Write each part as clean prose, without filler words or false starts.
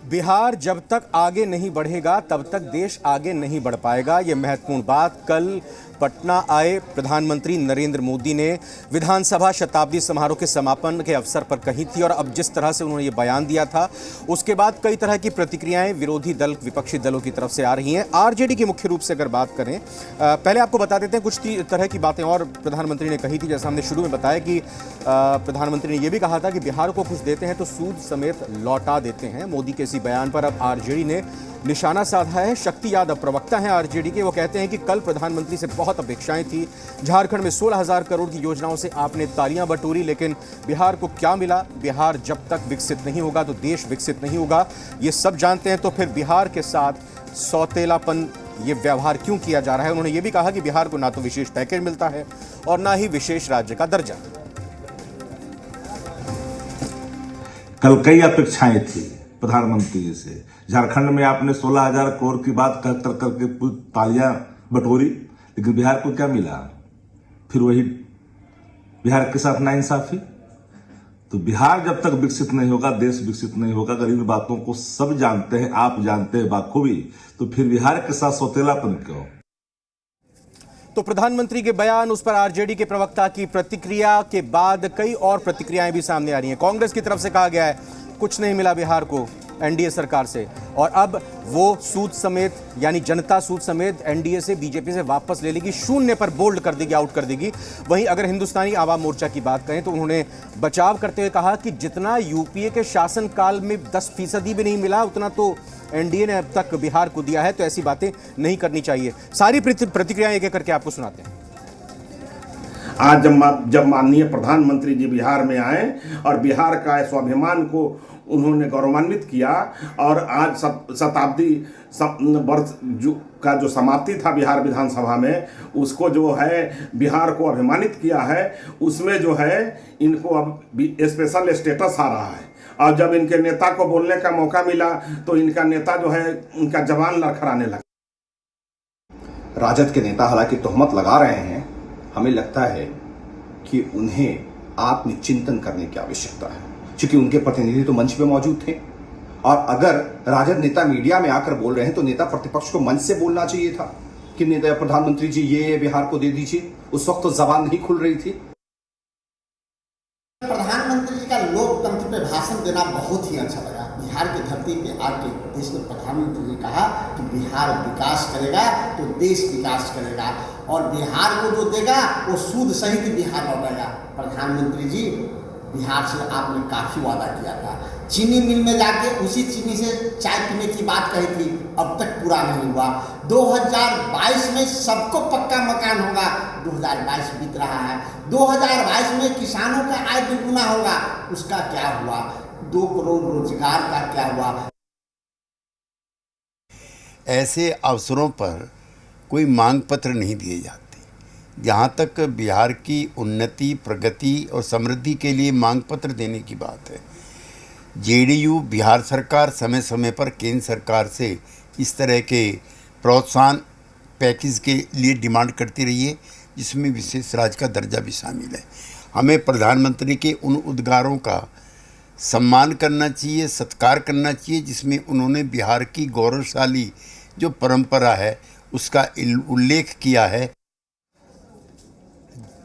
बिहार जब तक आगे नहीं बढ़ेगा तब तक देश आगे नहीं बढ़ पाएगा। ये महत्वपूर्ण बात कल पटना आए प्रधानमंत्री नरेंद्र मोदी ने विधानसभा शताब्दी समारोह के समापन के अवसर पर कही थी। और अब जिस तरह से उन्होंने ये बयान दिया था उसके बाद कई तरह की प्रतिक्रियाएं विरोधी दल, विपक्षी दलों की तरफ से आ रही हैं। आरजेडी की मुख्य रूप से अगर बात करें, पहले आपको बता देते हैं कुछ तरह की बातें और प्रधानमंत्री ने कही थी। जैसा हमने शुरू में बताया कि प्रधानमंत्री ने यह भी कहा था कि बिहार को कुछ देते हैं तो सूद समेत लौटा देते हैं। मोदी के इसी बयान पर अब आरजेडी ने निशाना साधा है। शक्ति यादव प्रवक्ता हैं आरजेडी के, वो कहते हैं कि कल प्रधानमंत्री से बहुत अपेक्षाएं थी। झारखंड में 16,000 करोड़ की योजनाओं से आपने तालियां बटोरी, लेकिन बिहार को क्या मिला? बिहार जब तक विकसित नहीं होगा तो देश विकसित नहीं होगा, ये सब जानते हैं। तो फिर बिहार के साथ सौतेलापन, ये व्यवहार क्यों किया जा रहा है? उन्होंने ये भी कहा कि बिहार को ना तो विशेष पैकेज मिलता है और ना ही विशेष राज्य का दर्जा। कल कई अपेक्षाएं थी प्रधानमंत्री जी से। झारखंड में आपने 16,000 करोड़ की बात कर करके तालियां बटोरी, लेकिन बिहार को क्या मिला? फिर वही बिहार के साथ नाइंसाफी। तो बिहार जब तक विकसित नहीं होगा, देश विकसित नहीं होगा। अगर इन बातों को सब जानते हैं, आप जानते हैं बाखूबी, तो फिर बिहार के साथ सौतेलापन क्यों? तो प्रधानमंत्री के बयान, उस पर आरजेडी के प्रवक्ता की प्रतिक्रिया के बाद कई और प्रतिक्रियाएं भी सामने आ रही हैं। कांग्रेस की तरफ से कहा गया है कुछ नहीं मिला बिहार को एनडीए सरकार से, और अब वो सूद समेत यानी जनता सूद समेत एनडीए से, बीजेपी से वापस ले लेगी, शून्य पर बोल्ड कर देगी, आउट कर देगी। वहीं अगर हिंदुस्तानी आवाम मोर्चा की बात करें तो उन्होंने बचाव करते हुए कहा कि जितना यूपीए के शासनकाल में 10% भी नहीं मिला उतना तो एनडीए ने अब तक बिहार को दिया है, तो ऐसी बातें नहीं करनी चाहिए। सारी प्रतिक्रियाएं एक एक करके आपको सुनाते हैं। आज जब माननीय प्रधानमंत्री जी बिहार में आए और बिहार का स्वाभिमान को उन्होंने गौरवान्वित किया, और आज शताब्दी वर्ष का जो समाप्ति था बिहार विधानसभा में, उसको जो है बिहार को अभिमानित किया है, उसमें जो है इनको अब स्पेशल स्टेटस आ रहा है। और जब इनके नेता को बोलने का मौका मिला तो इनका नेता जो है उनका जबान लड़खड़ाने लगा। राजद के नेता हालांकि तोहमत लगा रहे हैं, हमें लगता है कि उन्हें आत्मचिंतन करने की आवश्यकता है, क्योंकि उनके प्रतिनिधि तो मंच पे मौजूद थे। और अगर राजद नेता मीडिया में आकर बोल रहे हैं तो नेता प्रतिपक्ष को मंच से बोलना चाहिए था कि नेता प्रधानमंत्री जी ये बिहार को दे दीजिए। उस वक्त तो जबान नहीं खुल रही थी। प्रधानमंत्री जी का लोकतंत्र पे भाषण देना बहुत ही अच्छा लगा। बिहार की धरती पे आके देश में प्रधानमंत्री जी कहा कि बिहार विकास करेगा तो देश विकास करेगा, और बिहार को जो देगा वो सूद सहित बिहार लौटाएगा। प्रधानमंत्री जी, बिहार से आपने काफ़ी वादा किया था। चीनी मिल में जाके उसी चीनी से चाय पीने की बात कही थी, अब तक पूरा नहीं हुआ। 2022 में सबको पक्का मकान होगा, 2022 बीत रहा है। 2022 में किसानों का आय दुगुना होगा, उसका क्या हुआ? 2 करोड़ रोजगार का क्या हुआ? ऐसे अवसरों पर कोई मांग पत्र नहीं दिए जाते। जहाँ तक बिहार की उन्नति, प्रगति और समृद्धि के लिए मांग पत्र देने की बात है, जेडीयू बिहार सरकार समय समय पर केंद्र सरकार से इस तरह के प्रोत्साहन पैकेज के लिए डिमांड करती रही है, जिसमें विशेष राज्य का दर्जा भी शामिल है। हमें प्रधानमंत्री के उन उद्गारों का सम्मान करना चाहिए, सत्कार करना चाहिए, जिसमें उन्होंने बिहार की गौरवशाली जो परंपरा है उसका उल्लेख किया है।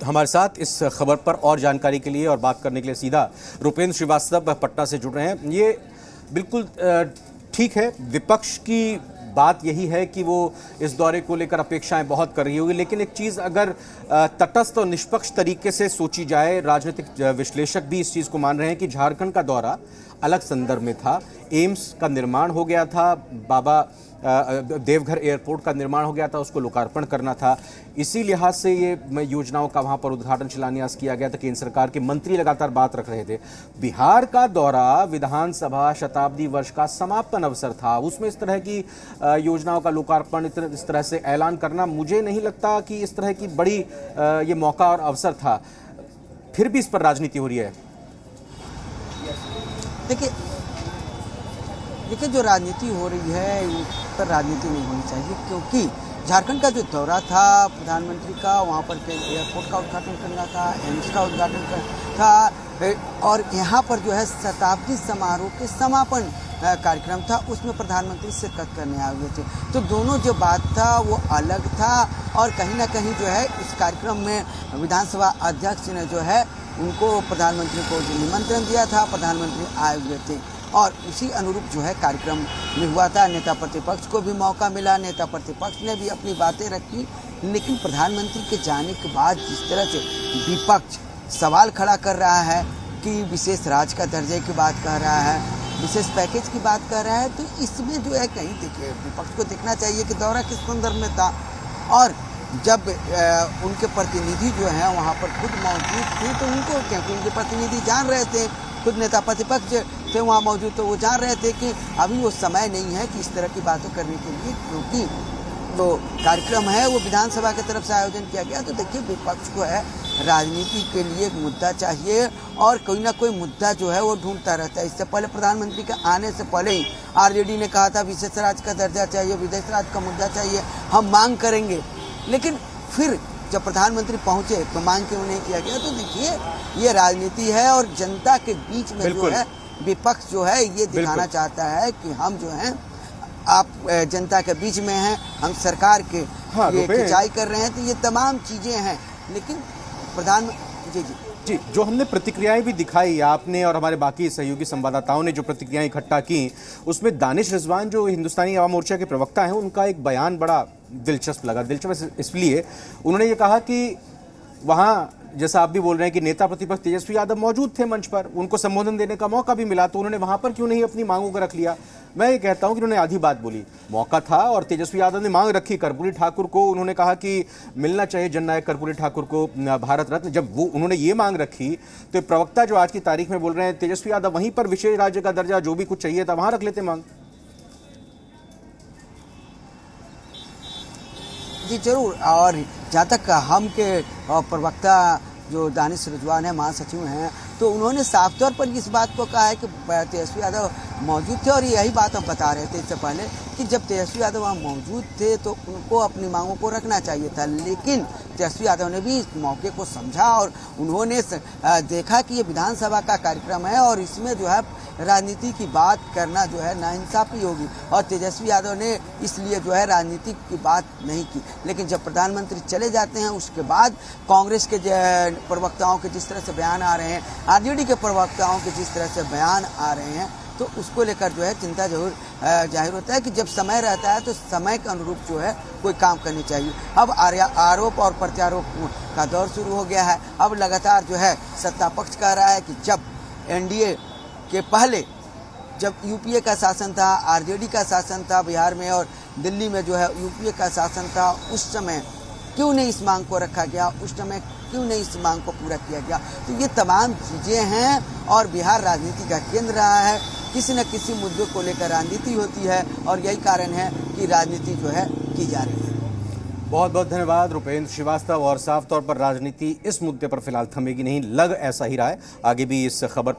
हमारे साथ इस खबर पर और जानकारी के लिए और बात करने के लिए सीधा रुपेंद्र श्रीवास्तव पटना से जुड़ रहे हैं। ये बिल्कुल ठीक है, विपक्ष की बात यही है कि वो इस दौरे को लेकर अपेक्षाएं बहुत कर रही होगी, लेकिन एक चीज़ अगर तटस्थ और निष्पक्ष तरीके से सोची जाए, राजनीतिक विश्लेषक भी इस चीज़ को मान रहे हैं कि झारखंड का दौरा अलग संदर्भ में था। एम्स का निर्माण हो गया था, बाबा देवघर एयरपोर्ट का निर्माण हो गया था, उसको लोकार्पण करना था। इसी लिहाज से ये योजनाओं का वहाँ पर उद्घाटन शिलान्यास किया गया था। केंद्र सरकार के मंत्री लगातार बात रख रहे थे। बिहार का दौरा विधानसभा शताब्दी वर्ष का समापन अवसर था, उसमें इस तरह की योजनाओं का लोकार्पण, इस तरह से ऐलान करना, मुझे नहीं लगता कि इस तरह की बड़ी ये मौका और अवसर था। फिर भी इस पर राजनीति हो रही है। देखिए जो राजनीति हो रही है इन पर राजनीति नहीं होनी चाहिए, क्योंकि झारखंड का जो दौरा था प्रधानमंत्री का, वहाँ पर एयरपोर्ट का उद्घाटन करना था, एम्स का उद्घाटन करना था, और यहाँ पर जो है शताब्दी समारोह के समापन कार्यक्रम था, उसमें प्रधानमंत्री शिरकत करने आए हुए थे। तो दोनों जो बात था वो अलग था और कहीं ना कहीं जो है इस कार्यक्रम में विधानसभा अध्यक्ष ने जो है उनको प्रधानमंत्री को जो निमंत्रण दिया था, प्रधानमंत्री आए हुए थे और उसी अनुरूप जो है कार्यक्रम में हुआ था। नेता प्रतिपक्ष को भी मौका मिला, नेता प्रतिपक्ष ने भी अपनी बातें रखी, लेकिन प्रधानमंत्री के जाने के बाद जिस तरह से विपक्ष सवाल खड़ा कर रहा है कि विशेष राज्य का दर्जे की बात कह रहा है, विशेष पैकेज की बात कर रहा है, तो इसमें जो है कहीं देखिए विपक्ष को देखना चाहिए कि दौरा किस संदर्भ में था। और जब उनके प्रतिनिधि जो हैं वहाँ पर खुद मौजूद थे तो उनको, क्योंकि उनके प्रतिनिधि जान रहे थे, खुद नेता प्रतिपक्ष थे वहाँ मौजूद, तो वो जान रहे थे कि अभी वो समय नहीं है कि इस तरह की बातें करने के लिए, क्योंकि तो कार्यक्रम है वो विधानसभा की तरफ से आयोजन किया गया। तो देखिए विपक्ष को है राजनीति के लिए एक मुद्दा चाहिए और कोई ना कोई मुद्दा जो है वो ढूंढता रहता है। इससे पहले प्रधानमंत्री के आने से पहले ही आरजेडी ने कहा था विशेष राज्य का दर्जा चाहिए, विदेश राज्य का मुद्दा चाहिए, हम मांग करेंगे। लेकिन फिर जब प्रधानमंत्री पहुंचे तो मांग क्यों नहीं किया गया? तो देखिए ये राजनीति है और जनता के बीच में जो है विपक्ष जो है ये दिखाना चाहता है कि हम जो है आप जनता के बीच में हैं, हम सरकार के ये खिंचाई कर रहे हैं। तो ये तमाम चीज़ें हैं, लेकिन प्रधानमंत्री जी जो हमने प्रतिक्रियाएं भी दिखाई, आपने और हमारे बाकी सहयोगी संवाददाताओं ने जो प्रतिक्रियाएं इकट्ठा की, उसमें दानिश रिजवान जो हिंदुस्तानी आवाम मोर्चा के प्रवक्ता हैं, उनका एक बयान बड़ा दिलचस्प लगा। दिलचस्प इसलिए उन्होंने ये कहा कि वहाँ जैसा आप भी बोल रहे हैं कि नेता प्रतिपक्ष तेजस्वी यादव मौजूद थे मंच पर, उनको संबोधन देने का मौका भी मिला, तो उन्होंने वहाँ पर क्यों नहीं अपनी मांगों को रख लिया? मैं ये कहता हूँ कि उन्होंने आधी बात बोली, मौका था और तेजस्वी यादव ने मांग रखी कर्पूरी ठाकुर को, उन्होंने कहा कि मिलना चाहिए जननायक कर्पूरी ठाकुर को भारत रत्न। जब वो उन्होंने ये मांग रखी तो प्रवक्ता जो आज की तारीख में बोल रहे हैं तेजस्वी यादव वहीं पर विशेष राज्य का दर्जा जो भी कुछ चाहिए था वहाँ रख लेते मांग। जी जरूर। और जहाँ तक हम के प्रवक्ता जो दानिश रिजवान है, महासचिव हैं, तो उन्होंने साफ तौर पर इस बात को कहा है कि तेजस्वी यादव मौजूद थे और यही बात हम बता रहे थे इससे पहले कि जब तेजस्वी यादव वहाँ मौजूद थे तो उनको अपनी मांगों को रखना चाहिए था। लेकिन तेजस्वी यादव ने भी इस मौके को समझा और उन्होंने देखा कि ये विधानसभा का कार्यक्रम है और इसमें जो है राजनीति की बात करना जो है नाइंसाफी होगी, और तेजस्वी यादव ने इसलिए जो है राजनीति की बात नहीं की। लेकिन जब प्रधानमंत्री चले जाते हैं उसके बाद कांग्रेस के प्रवक्ताओं के जिस तरह से बयान आ रहे हैं, आरजेडी के प्रवक्ताओं के जिस तरह से बयान आ रहे हैं, तो उसको लेकर जो है चिंता जरूर जाहिर होता है कि जब समय रहता है तो समय के अनुरूप जो है कोई काम करनी चाहिए। अब आरोप और प्रत्यारोप का दौर शुरू हो गया है। अब लगातार जो है सत्ता पक्ष कह रहा है कि जब एनडीए के पहले जब यूपीए का शासन था, आरजेडी का शासन था बिहार में और दिल्ली में जो है यूपीए का शासन था, उस समय क्यों नहीं इस मांग को रखा गया, उस समय क्यों नहीं इस मांग को पूरा किया गया? तो ये तमाम चीज़ें हैं और बिहार राजनीति का केंद्र रहा है। किसी न किसी मुद्दे को लेकर राजनीति होती है और यही कारण है कि राजनीति जो है की जा रही है। बहुत बहुत धन्यवाद रुपेंद्र श्रीवास्तव। और साफ तौर पर राजनीति इस मुद्दे पर फिलहाल थमेगी नहीं, लग ऐसा ही रहा है। आगे भी इस खबर